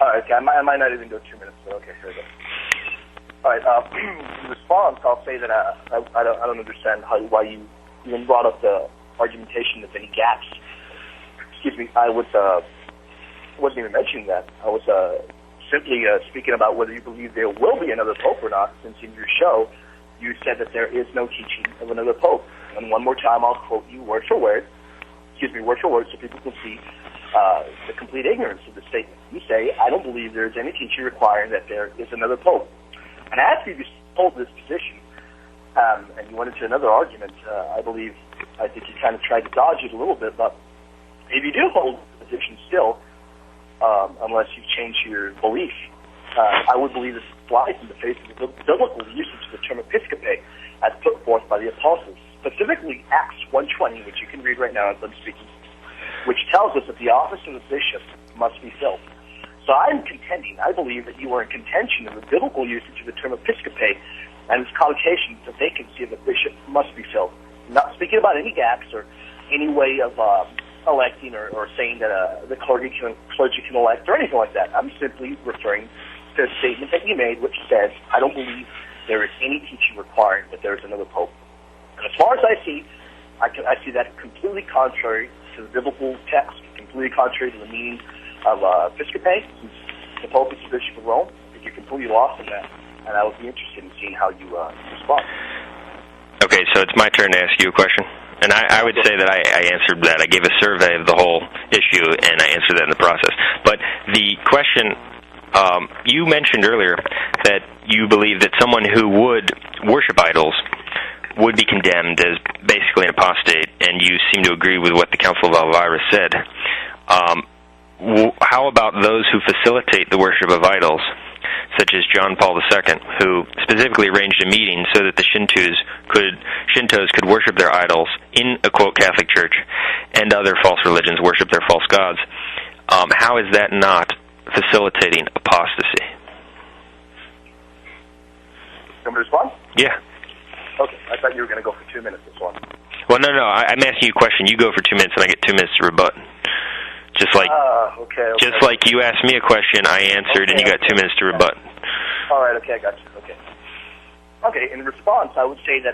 All right, okay. I might not even go 2 minutes, but okay, here we go. All right, in response, I'll say that I don't understand why you even brought up the argumentation of any gaps. Excuse me, I wasn't even mentioning that. I was simply speaking about whether you believe there will be another pope or not, since in your show you said that there is no teaching of another pope. And one more time, I'll quote you word for word, so people can see the complete ignorance of the statement. You say, I don't believe there is any teaching requiring that there is another pope. And after you hold this position, and you went into another argument, I think you kind of tried to dodge it a little bit, but if you do hold the position still, unless you've changed your belief, I would believe this flies in the face of the biblical usage of the term episcope as put forth by the apostles, specifically Acts 1:20, which you can read right now as I'm speaking, which tells us that the office of the bishop must be filled. So I'm contending, I believe that you are in contention of the biblical usage of the term episcope and its connotation, the vacancy of a bishop must be filled. I'm not speaking about any gaps or any way of electing or saying that the clergy can elect or anything like that. I'm simply referring to a statement that you made which says, I don't believe there is any teaching requiring that there is another pope. And as far as I see, I see that completely contrary to the biblical text, completely contrary to the meaning of episcope, since the pope is the bishop of Rome. I think you're completely lost in that, and I would be interested in seeing how you respond. Okay, so it's my turn to ask you a question. And I would say that I answered that. I gave a survey of the whole issue, and I answered that in the process. But the question, you mentioned earlier that you believe that someone who would worship idols would be condemned as basically an apostate, and you seem to agree with what the Council of Elvira said. How about those who facilitate the worship of idols, such as John Paul II, who specifically arranged a meeting so that the Shintos could worship their idols in a, quote, Catholic Church, and other false religions worship their false gods? How is that not facilitating apostasy? You want me to respond? Yeah. Okay, I thought you were going to go for 2 minutes this one. Well, no, I'm asking you a question. You go for 2 minutes, and I get 2 minutes to rebut. Just like you asked me a question, I answered, and you got 2 minutes to rebut. All right, okay, I got you. Okay, in response, I would say that,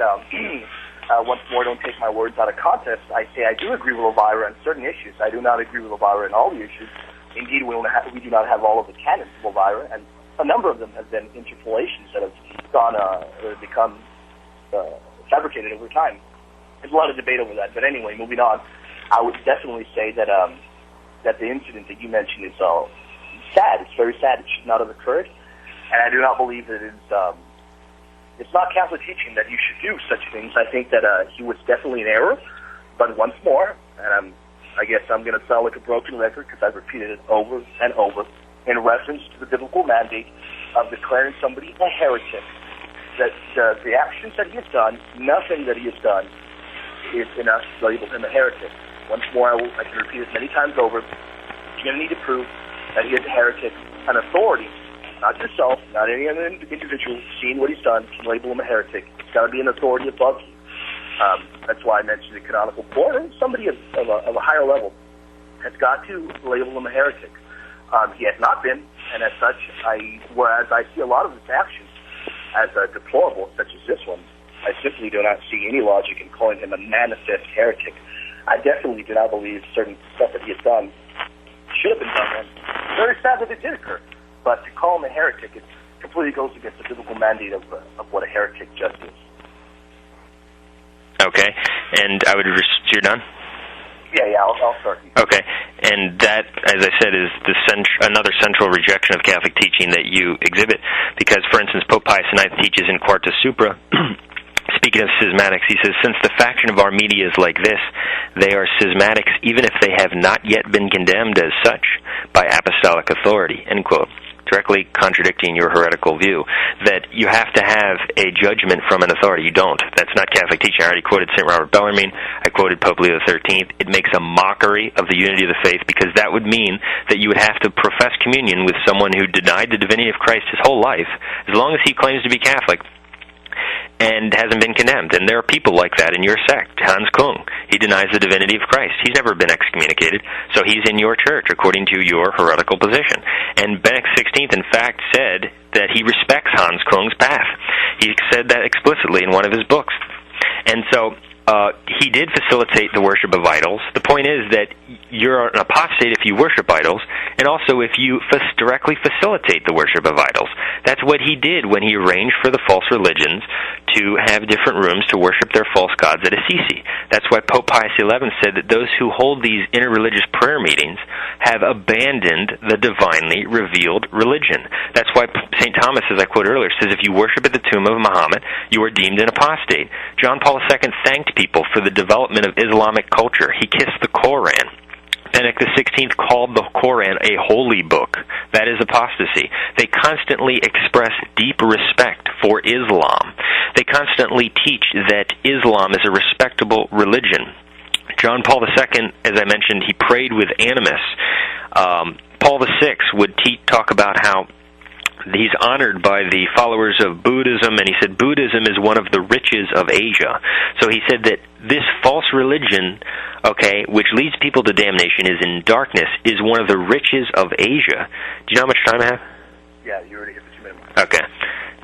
once more, don't take my words out of context. I say I do agree with Elvira on certain issues. I do not agree with Elvira on all the issues. Indeed, we do not have all of the canons of Elvira, and a number of them have been interpolations that have become fabricated over time. There's a lot of debate over that, but anyway, moving on, I would definitely say that that the incident that you mentioned is sad. It's very sad. It should not have occurred, and I do not believe that it's not Catholic teaching that you should do such things. I think that he was definitely in error, but once more, and I guess I'm going to sound like a broken record because I've repeated it over and over in reference to the biblical mandate of declaring somebody a heretic, that the actions that he has done, nothing that he has done is enough to label him a heretic. Once more, I can repeat it many times over. You're going to need to prove that he is a heretic. An authority, not yourself, not any other individual, seeing what he's done, can label him a heretic. It's got to be an authority above you. That's why I mentioned the canonical court, and somebody of a higher level has got to label him a heretic. He has not been, and as such, whereas I see a lot of his actions as deplorable, such as this one, I simply do not see any logic in calling him a manifest heretic. I definitely do not believe certain stuff that he has done should have been done, and very sad that it did occur. But to call him a heretic, it completely goes against the biblical mandate of what a heretic just is. Okay, and you're done? Yeah, I'll start. Okay, and that, as I said, is another central rejection of Catholic teaching that you exhibit, because, for instance, Pope Pius IX teaches in Quarta Supra, speaking of schismatics, he says, since the faction of our media is like this, they are schismatics even if they have not yet been condemned as such by apostolic authority, end quote. Directly contradicting your heretical view, that you have to have a judgment from an authority. You don't. That's not Catholic teaching. I already quoted St. Robert Bellarmine. I quoted Pope Leo XIII. It makes a mockery of the unity of the faith, because that would mean that you would have to profess communion with someone who denied the divinity of Christ his whole life, as long as he claims to be Catholic. and hasn't been condemned. And there are people like that in your sect. Hans Kung, he denies the divinity of Christ. He's never been excommunicated, so he's in your church according to your heretical position. And Benedict XVI, in fact, said that he respects Hans Kung's path. He said that explicitly in one of his books. And so he did facilitate the worship of idols. The point is that you're an apostate if you worship idols, and also if you directly facilitate the worship of idols. That's what he did when he arranged for the false religions to have different rooms to worship their false gods at Assisi. That's why Pope Pius XI said that those who hold these interreligious prayer meetings have abandoned the divinely revealed religion. That's why St. Thomas, as I quoted earlier, says if you worship at the tomb of Muhammad, you are deemed an apostate. John Paul II thanked people for the development of Islamic culture. He kissed the Koran. Benedict XVI called the Koran a holy book. That is apostasy. They constantly express deep respect for Islam. They constantly teach that Islam is a respectable religion. John Paul II, as I mentioned, he prayed with animus. Paul VI would talk about how he's honored by the followers of Buddhism, and he said Buddhism is one of the riches of Asia. So he said that this false religion, which leads people to damnation, is in darkness, is one of the riches of Asia. Do you know how much time I have? Yeah, you already hit the 2 minutes. Okay,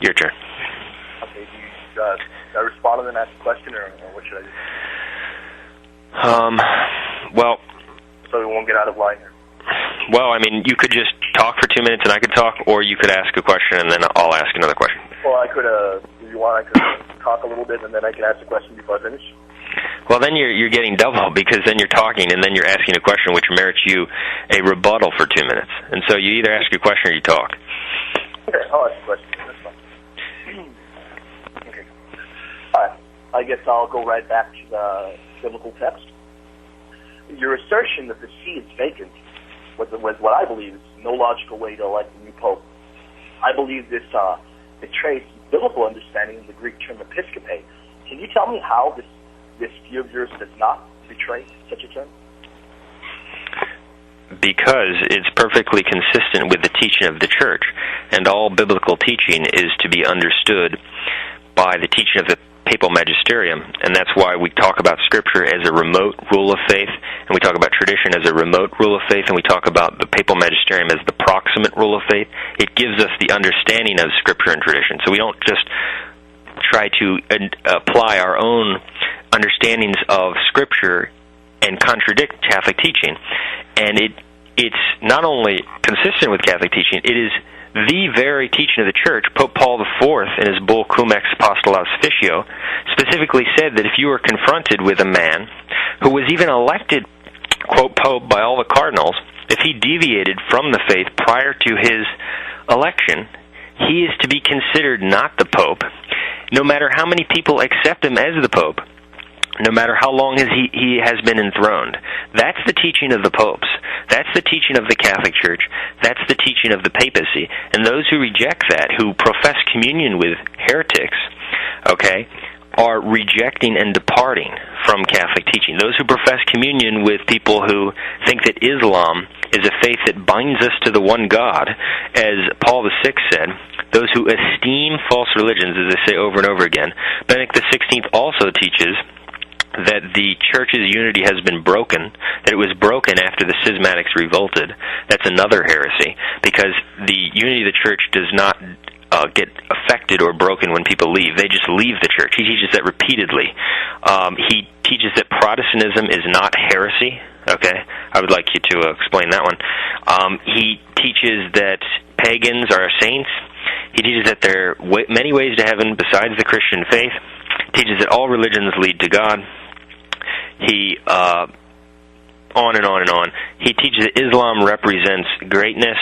your turn. Okay, do I respond and then ask a question, or what should I do? Well... So we won't get out of line here. Well, I mean, you could just talk for 2 minutes and I could talk, or you could ask a question and then I'll ask another question. Well, I could, if you want, I could talk a little bit and then I can ask a question before I finish. Well, then you're getting double, because then you're talking and then you're asking a question which merits you a rebuttal for 2 minutes. And so you either ask a question or you talk. Okay, I'll ask a question. That's fine. Okay. All right. I guess I'll go right back to the biblical text. Your assertion that the see is vacant was what I believe is no logical way to elect a new pope. I believe this betrays biblical understanding of the Greek term episcopate. Can you tell me how this view of yours does not betray such a term? Because it's perfectly consistent with the teaching of the Church, and all biblical teaching is to be understood by the teaching of the papal magisterium, and that's why we talk about Scripture as a remote rule of faith, and we talk about tradition as a remote rule of faith, and we talk about the papal magisterium as the proximate rule of faith. It gives us the understanding of Scripture and tradition, so we don't just try to apply our own understandings of Scripture and contradict Catholic teaching. And it's not only consistent with Catholic teaching, it is the very teaching of the Church. Pope Paul IV, in his bull Cum Ex Apostolatus Officio, specifically said that if you were confronted with a man who was even elected, quote, Pope by all the cardinals, if he deviated from the faith prior to his election, he is to be considered not the Pope, no matter how many people accept him as the Pope, no matter how long he has been enthroned. That's the teaching of the popes. That's the teaching of the Catholic Church. That's the teaching of the papacy. And those who reject that, who profess communion with heretics, are rejecting and departing from Catholic teaching. Those who profess communion with people who think that Islam is a faith that binds us to the one God, as Paul VI said, those who esteem false religions, as they say over and over again. Benedict XVI also teaches that the Church's unity has been broken, that it was broken after the schismatics revolted. That's another heresy, because the unity of the Church does not get affected or broken when people leave. They just leave the Church. He teaches that repeatedly. He teaches that Protestantism is not heresy. I would like you to explain that one. He teaches that pagans are saints. He teaches that there are many ways to heaven besides the Christian faith. He teaches that all religions lead to God. He, on and on and on. He teaches that Islam represents greatness.